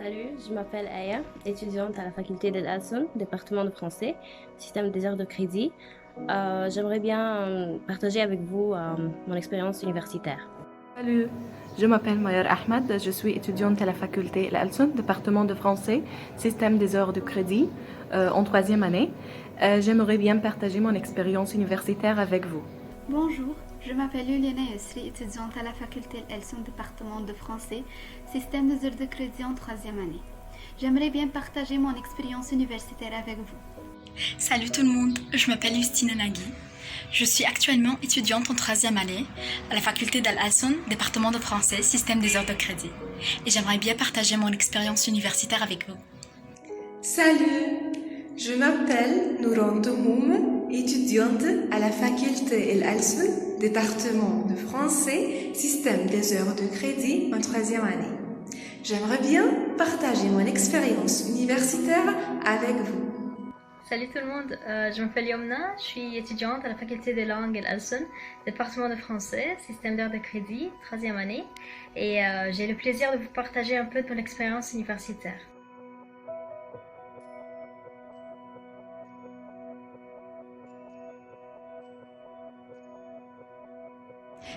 Salut, je m'appelle Aya, étudiante à la faculté d'Al-Alsun, département de français, système des heures de crédit. J'aimerais bien partager avec vous mon expérience universitaire. Salut, je m'appelle Mayer Ahmed, je suis étudiante à la faculté Al-Alsun, département de français, système des heures de crédit, en troisième année. J'aimerais bien partager mon expérience universitaire avec vous. Bonjour, je m'appelle Juliana Yusri, étudiante à la faculté Elson, département de français, système des heures de crédit en troisième année. J'aimerais bien partager mon expérience universitaire avec vous. Salut tout le monde, je m'appelle Justine Nagui. Je suis actuellement étudiante en troisième année à la faculté d'Al-Hassan, département de français, système des heures de crédit. Et j'aimerais bien partager mon expérience universitaire avec vous. Salut, je m'appelle Nouran Tomoum, étudiante à la faculté El Alsun, département de français, système des heures de crédit en troisième année. J'aimerais bien partager mon expérience universitaire avec vous. Salut tout le monde, je m'appelle Yomna, je suis étudiante à la faculté des langues Al-Alsun, département de français, système d'heures de crédit, troisième année, et j'ai le plaisir de vous partager un peu de mon expérience universitaire.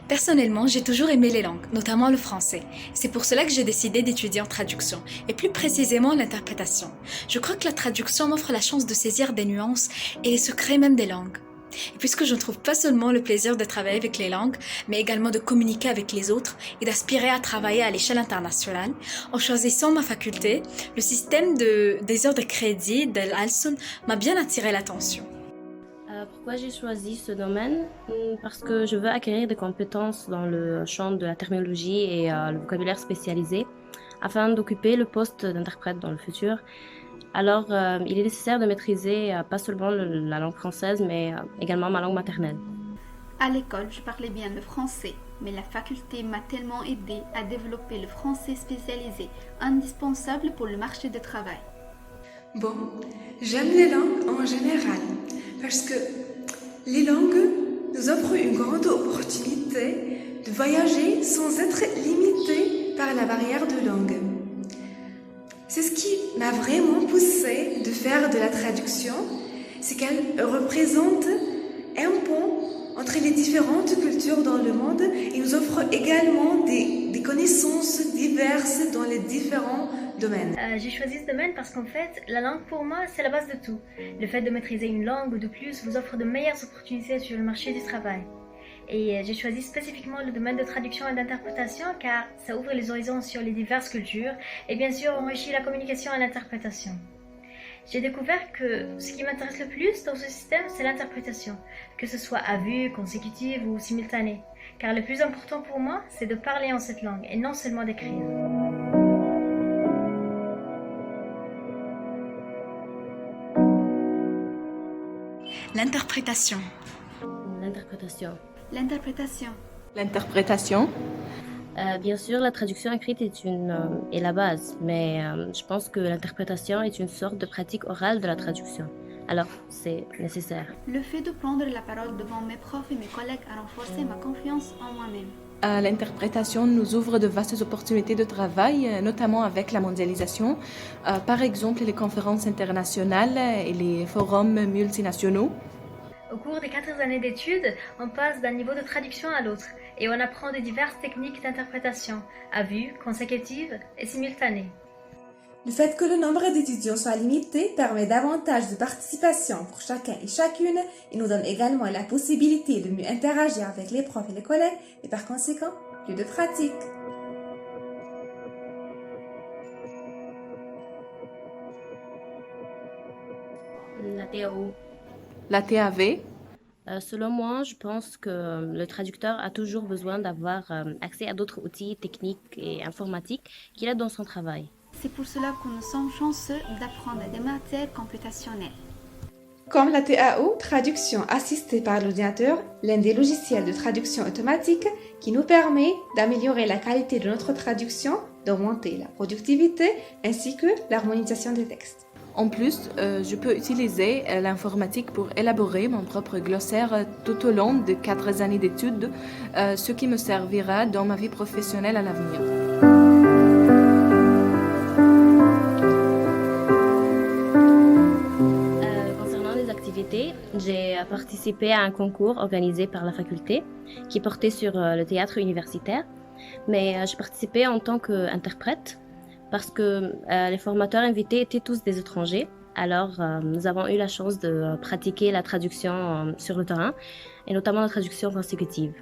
Personnellement, j'ai toujours aimé les langues, notamment le français. C'est pour cela que j'ai décidé d'étudier en traduction, et plus précisément l'interprétation. Je crois que la traduction m'offre la chance de saisir des nuances et les secrets même des langues. Et puisque je ne trouve pas seulement le plaisir de travailler avec les langues, mais également de communiquer avec les autres et d'aspirer à travailler à l'échelle internationale, en choisissant ma faculté, le système des heures de crédit d'Al-Alsun m'a bien attiré l'attention. Pourquoi j'ai choisi ce domaine? Parce que je veux acquérir des compétences dans le champ de la terminologie et le vocabulaire spécialisé afin d'occuper le poste d'interprète dans le futur. Alors, il est nécessaire de maîtriser pas seulement la langue française, mais également ma langue maternelle. À l'école, je parlais bien le français, mais la faculté m'a tellement aidé à développer le français spécialisé, indispensable pour le marché du travail. Bon, j'aime les langues en général parce que les langues nous offrent une grande opportunité de voyager sans être limité par la barrière de langue. C'est ce qui m'a vraiment poussé de faire de la traduction, c'est qu'elle représente un pont entre les différentes cultures dans le monde et nous offre également des connaissances diverses dans les différents domaines. J'ai choisi ce domaine parce qu'en fait, la langue pour moi, c'est la base de tout. Le fait de maîtriser une langue ou de plus vous offre de meilleures opportunités sur le marché du travail. Et j'ai choisi spécifiquement le domaine de traduction et d'interprétation car ça ouvre les horizons sur les diverses cultures et bien sûr enrichit la communication et l'interprétation. J'ai découvert que ce qui m'intéresse le plus dans ce système, c'est l'interprétation, que ce soit à vue, consécutive ou simultanée. Car le plus important pour moi, c'est de parler en cette langue et non seulement d'écrire. L'interprétation. L'interprétation. L'interprétation. L'interprétation. Bien sûr, la traduction écrite est la base, mais je pense que l'interprétation est une sorte de pratique orale de la traduction. Alors, c'est nécessaire. Le fait de prendre la parole devant mes profs et mes collègues a renforcé ma confiance en moi-même. L'interprétation nous ouvre de vastes opportunités de travail, notamment avec la mondialisation. Par exemple, les conférences internationales et les forums multinationaux. Au cours des 4 années d'études, on passe d'un niveau de traduction à l'autre et on apprend de diverses techniques d'interprétation, à vue, consécutive et simultanée. Le fait que le nombre d'étudiants soit limité permet davantage de participation pour chacun et chacune et nous donne également la possibilité de mieux interagir avec les profs et les collègues et par conséquent, plus de pratique. La TAO. La TAV. Selon moi, je pense que le traducteur a toujours besoin d'avoir accès à d'autres outils techniques et informatiques qu'il a dans son travail. C'est pour cela que nous sommes chanceux d'apprendre des matières computationnelles. Comme la TAO, traduction assistée par l'ordinateur, l'un des logiciels de traduction automatique qui nous permet d'améliorer la qualité de notre traduction, d'augmenter la productivité ainsi que l'harmonisation des textes. En plus, je peux utiliser l'informatique pour élaborer mon propre glossaire tout au long de 4 années d'études, ce qui me servira dans ma vie professionnelle à l'avenir. J'ai participé à un concours organisé par la faculté qui portait sur le théâtre universitaire, mais j'ai participé en tant qu'interprète parce que les formateurs invités étaient tous des étrangers. Alors, nous avons eu la chance de pratiquer la traduction sur le terrain, et notamment la traduction consécutive.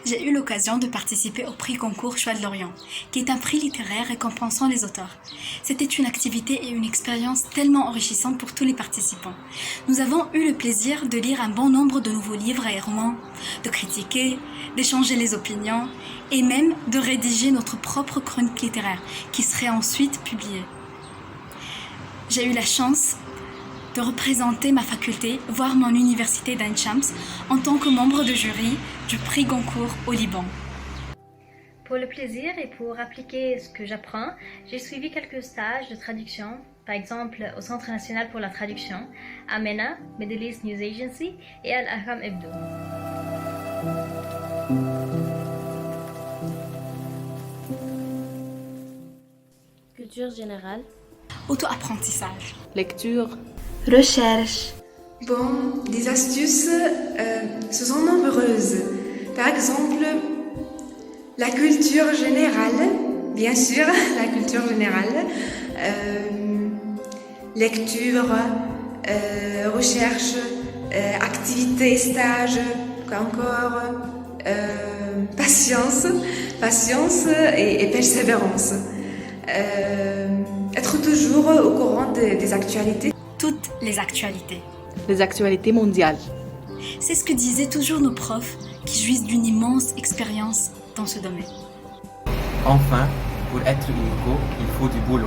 J'ai eu l'occasion de participer au prix concours Choix de l'Orient, qui est un prix littéraire récompensant les auteurs. C'était une activité et une expérience tellement enrichissante pour tous les participants. Nous avons eu le plaisir de lire un bon nombre de nouveaux livres et romans, de critiquer, d'échanger les opinions et même de rédiger notre propre chronique littéraire, qui serait ensuite publiée. J'ai eu la chance de représenter ma faculté, voire mon université d'Ain Shams, en tant que membre de jury du prix Goncourt au Liban. Pour le plaisir et pour appliquer ce que j'apprends, j'ai suivi quelques stages de traduction, par exemple au Centre national pour la traduction, à MENA, Middle East News Agency et à Al-Ahram Hebdo. Culture générale. Auto-apprentissage. Lecture. Recherche. Bon, des astuces, ce sont nombreuses. Par exemple, la culture générale, bien sûr, la culture générale, lecture, recherche, activité, stage, quoi encore, patience et persévérance. Être toujours au courant des actualités. Toutes les actualités. Les actualités mondiales. C'est ce que disaient toujours nos profs qui jouissent d'une immense expérience dans ce domaine. Enfin, pour être unico, il faut du boulot.